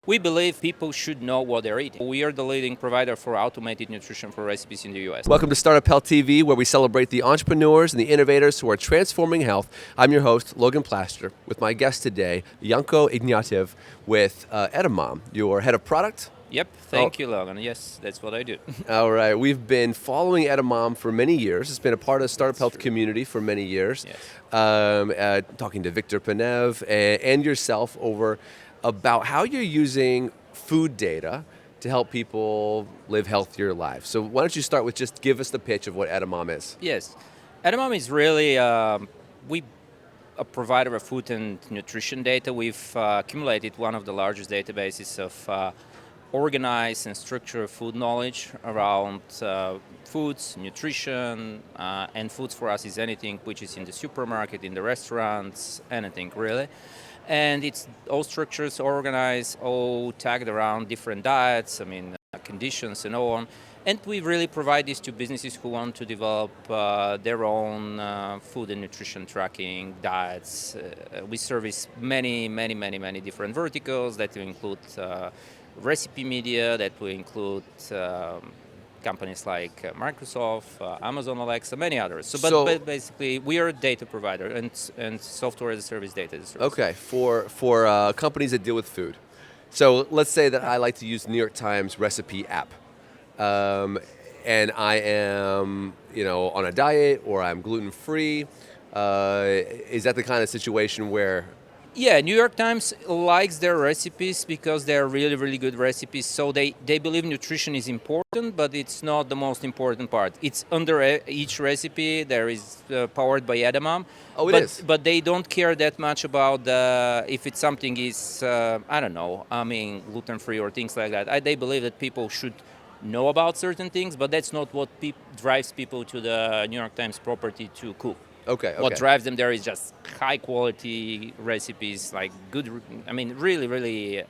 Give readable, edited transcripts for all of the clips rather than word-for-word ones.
We believe people should know what they're eating. We are the leading provider for automated nutrition for recipes in the US. Welcome to Startup Health TV, where we celebrate the entrepreneurs and the innovators who are transforming health. I'm your host, Logan Plaster, with my guest today, Ianko Ignatiev with Edamam, your head of product. Yep, thank you, Logan. Yes, that's what I do. All right, we've been following Edamam for many years. It's been a part of the Startup That's Health true. community for many years. Yes. Talking to Victor Panev and yourself over about how you're using food data to help people live healthier lives. So why don't you start with just give us the pitch of what Edamam is? Yes. Edamam is really we a provider of food and nutrition data. We've accumulated one of the largest databases of organized and structured food knowledge around foods, nutrition, and foods for us is anything which is in the supermarket, in the restaurants, anything really. And it's all structures organized, all tagged around different diets, conditions and so on. And we really provide this to businesses who want to develop their own food and nutrition tracking diets. We service many different verticals that include recipe media, that will include companies like Microsoft, Amazon Alexa, many others. But basically, we are a data provider and software as a service, data as a service. Okay, for companies that deal with food. So let's say that I like to use New York Times recipe app. And I am, on a diet or I'm gluten-free. Is that the kind of situation where... Yeah, New York Times likes their recipes because they're really good recipes. So they believe nutrition is important, but it's not the most important part. It's under each recipe. There is powered by Edamam. Oh, it is. But they don't care that much about if it's something is, gluten-free or things like that. They believe that people should know about certain things, but that's not what drives people to the New York Times property to cook. Okay. What drives them there is just high quality recipes, like good, really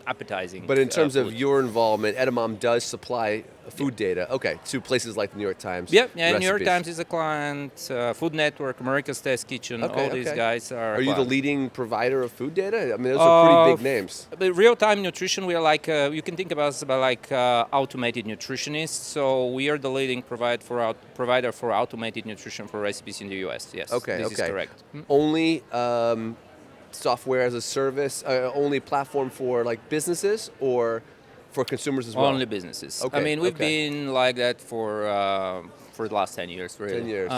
appetizing. But in terms food. of your involvement, Edamam does supply food data, to places like the New York Times. Yeah, recipes. New York Times is a client, Food Network, America's Test Kitchen, all these guys are. Are you the clients. leading provider of food data? I mean, those are pretty big names. But real-time nutrition, we are like, you can think about us about like automated nutritionists. So we are the leading provider for automated nutrition for recipes in the US. Yes, this is correct. Only software as a service, only platform for like businesses or for consumers as well? Only businesses. We've been like that for the last 10 years, really. 10 years,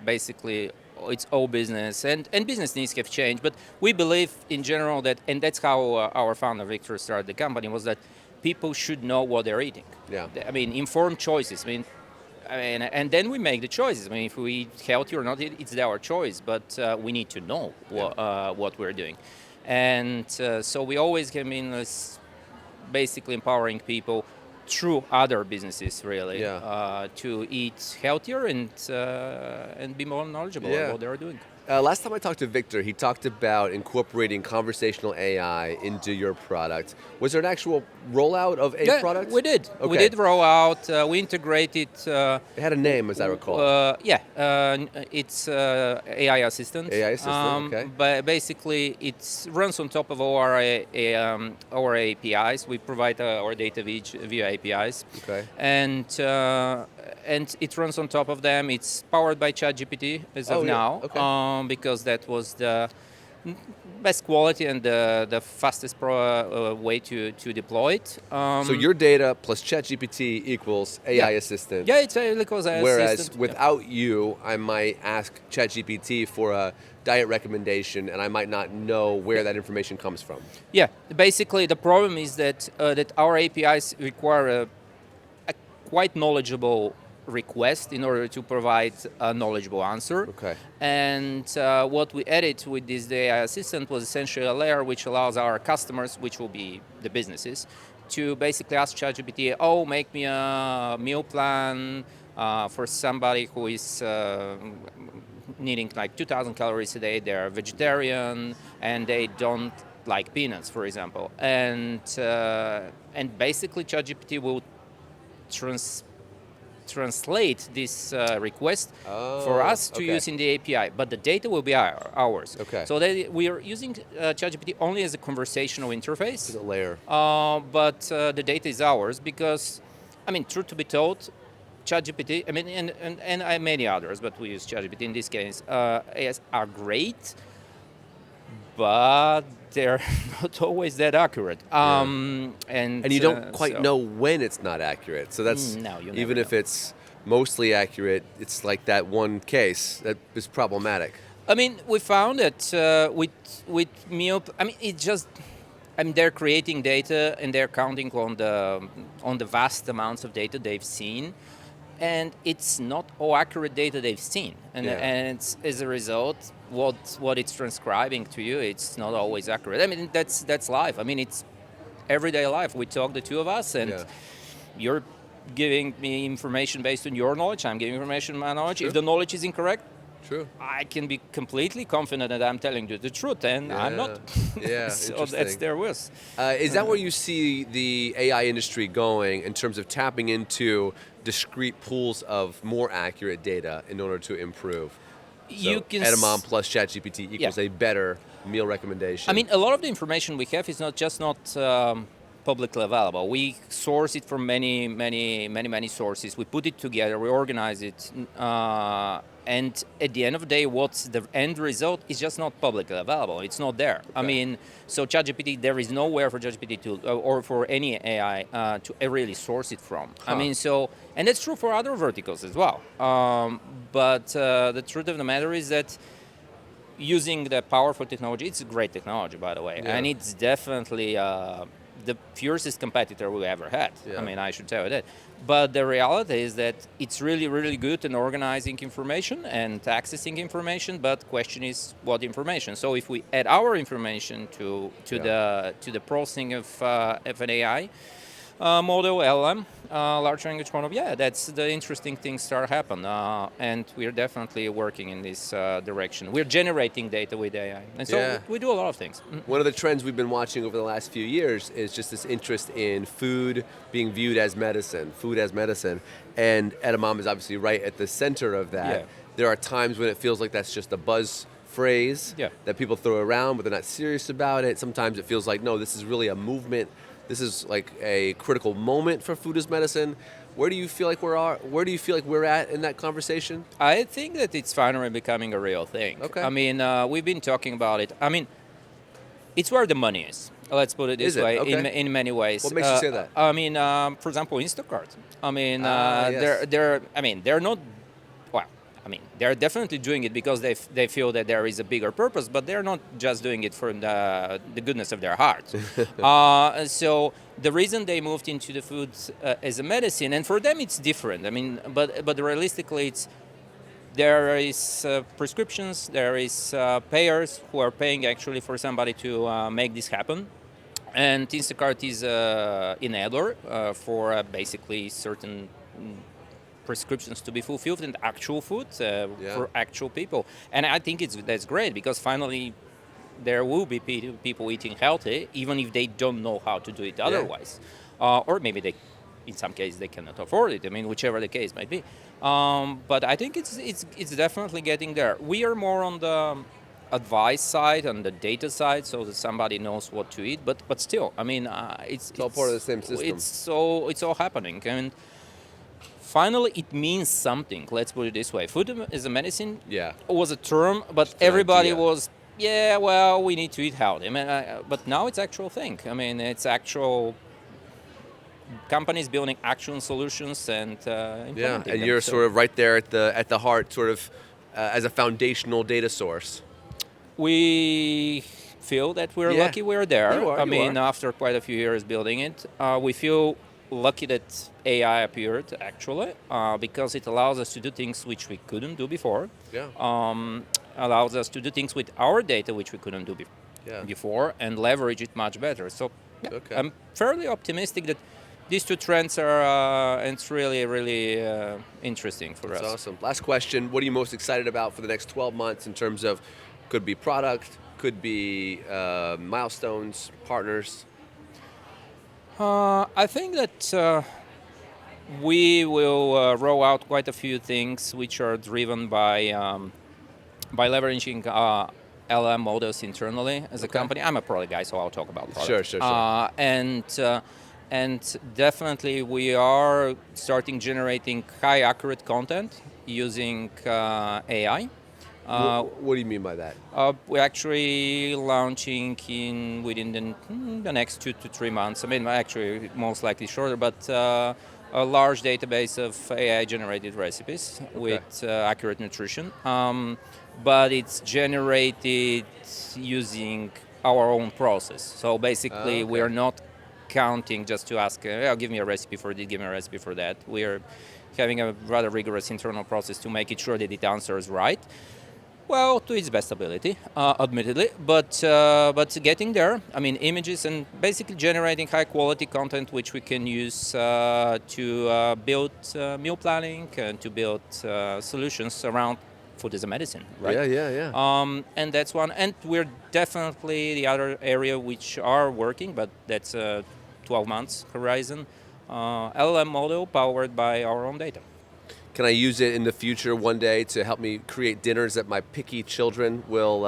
Basically, it's all business, and business needs have changed. But we believe in general that, and that's how our founder Victor started the company, was that people should know what they're eating. Yeah. Informed choices. And then we make the choices. If we eat healthy or not, it's our choice. But we need to know what we're doing, and so we always basically empowering people through other businesses, really, to eat healthier and be more knowledgeable about what they're doing. Last time I talked to Victor, he talked about incorporating conversational AI into your product. Was there an actual rollout of a product? We did. Okay. We did roll out. We integrated. It had a name, as I recall. It's AI Assistant. AI Assistant, okay. But basically, it runs on top of our APIs. We provide our data via APIs. Okay. And it runs on top of them. It's powered by ChatGPT as of now, because that was the best quality and the fastest way to deploy it. So your data plus ChatGPT equals AI Assistant. Yeah, it's equals AI Whereas Assistant. without you, I might ask ChatGPT for a diet recommendation, and I might not know where that information comes from. Yeah, basically the problem is that our APIs require a quite knowledgeable request in order to provide a knowledgeable answer. Okay. And what we added with this AI assistant was essentially a layer which allows our customers, which will be the businesses, to basically ask ChatGPT, make me a meal plan for somebody who is needing like 2,000 calories a day. They're vegetarian and they don't like peanuts, for example. And basically ChatGPT will translate this request for Oh, us to okay. use in the API, but the data will be ours. Okay. So we are using ChatGPT only as a conversational interface, The layer. but the data is ours because, I mean, truth to be told, ChatGPT, I mean, and many others, but we use ChatGPT in this case, are great, but they're not always that accurate. Yeah. And you don't quite So, know when it's not accurate. So that's no, you never even if know. it's mostly accurate, it's like that one case that is problematic. I mean, we found that with meal. I mean, it just. I mean, they're creating data and they're counting on the vast amounts of data they've seen, and it's not all accurate data they've seen, and it's, as a result, what it's transcribing to you, it's not always accurate. I mean, that's life. I mean, it's everyday life. We talk, the two of us, and Yeah. you're giving me information based on your knowledge. I'm giving information on my knowledge. True. If the knowledge is incorrect, True. I can be completely confident that I'm telling you the truth, and I'm not. Yeah. So that's Interesting. their wish. Is that where you see the AI industry going in terms of tapping into discrete pools of more accurate data in order to improve? So You can Edamam plus ChatGPT equals a better meal recommendation. I mean, a lot of the information we have is not publicly available. We source it from many sources. We put it together, we organize it, and at the end of the day, what's the end result is just not publicly available. It's not there. I mean, so ChatGPT, there is nowhere for ChatGPT to or for any AI to really source it from. I mean, so, and that's true for other verticals as well. But the truth of the matter is that using the powerful technology, it's a great technology, by the way, and it's definitely the fiercest competitor we ever had. Yeah. I mean, I should tell you that. But the reality is that it's really good in organizing information and accessing information. But question is, what information? So if we add our information to the processing of an AI model, LM, large language model, that's the interesting things start happen, and we're definitely working in this direction. We're generating data with AI, and so we do a lot of things. One of the trends we've been watching over the last few years is just this interest in food being viewed as medicine, and Edamam is obviously right at the center of that. Yeah. There are times when it feels like that's just a buzz phrase that people throw around, but they're not serious about it. Sometimes it feels like, no, this is really a movement. This is like a critical moment for food as medicine. Where do you feel like we're at in that conversation? I think that it's finally becoming a real thing. Okay. I mean, we've been talking about it. I mean, it's where the money is. Let's put it this way. Okay. In many ways. What makes you say that? I mean, for example, Instacart. I mean, yes. they're not. Well, I mean, they're definitely doing it because they feel that there is a bigger purpose, but they're not just doing it for the goodness of their hearts. So the reason they moved into the food as a medicine, and for them it's different. I mean, but realistically, there is prescriptions, there is payers who are paying actually for somebody to make this happen. And Instacart is enabler for basically certain prescriptions to be fulfilled and actual food for actual people. And I think that's great because finally there will be people eating healthy even if they don't know how to do it otherwise. Or maybe in some cases they cannot afford it. I mean, whichever the case might be. But I think it's definitely getting there. We are more on the advice side and the data side, so that somebody knows what to eat. But still, I mean, it's all part of the same system. It's all happening, and finally, it means something. Let's put it this way: food as a medicine was a term, but everybody was well, we need to eat healthy. I mean, but now it's actual thing. I mean, it's actual companies building actual solutions and implementing and them. you're sort of right there at the heart, sort of as a foundational data source. We feel that we're lucky we're there. I mean, after quite a few years building it, we feel lucky that AI appeared actually because it allows us to do things which we couldn't do before. Allows us to do things with our data which we couldn't do before and leverage it much better. So I'm fairly optimistic that these two trends are, and it's really interesting for us. That's awesome. Last question. What are you most excited about for the next 12 months in terms of, could be product, could be milestones, partners? I think that We will roll out quite a few things which are driven by leveraging LM models internally as a Okay. company. I'm a product guy, so I'll talk about Sure, product. sure, sure. And definitely we are starting generating high accurate content using AI. What do you mean by that? We're actually launching within the next 2 to 3 months. I mean, actually, most likely shorter, but a large database of AI-generated recipes Okay. with accurate nutrition. But it's generated using our own process. So basically, we Okay. are not counting just to ask, oh, give me a recipe for this, give me a recipe for that. We are having a rather rigorous internal process to make it sure that it answers right. Well, to its best ability, admittedly, but getting there. I mean, images and basically generating high quality content, which we can use to build meal planning and to build solutions around food as a medicine, right? Yeah, yeah, yeah. And that's one. And we're definitely the other area which are working, but that's a 12 months horizon. LLM model powered by our own data. Can I use it in the future one day to help me create dinners that my picky children will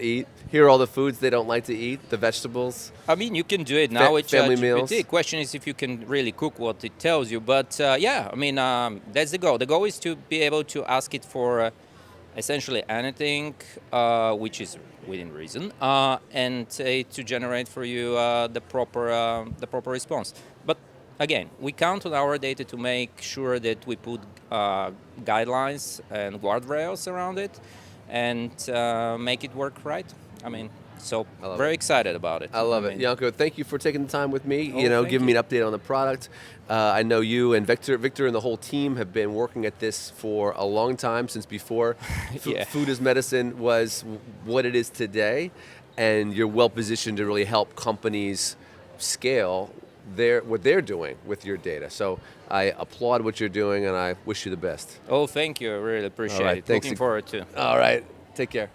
eat? Here are all the foods they don't like to eat, the vegetables, I mean, you can do it now with family meals. ChatGPT. Question is if you can really cook what it tells you. But yeah, I mean, that's the goal. The goal is to be able to ask it for essentially anything, which is within reason, and to generate for you the proper response. But again, we count on our data to make sure that we put guidelines and guardrails around it and make it work right. I mean, so I love very it. excited about it. I love it. mean, Yanko, thank you for taking the time with me, Oh, thank giving me you. an update on the product. I know you and Victor and the whole team have been working at this for a long time, since before Yeah. food as medicine was what it is today, and you're well positioned to really help companies scale what they're doing with your data. So I applaud what you're doing, and I wish you the best. Oh, thank you. I really All appreciate right, it. thanks. Looking forward to. All right, take care.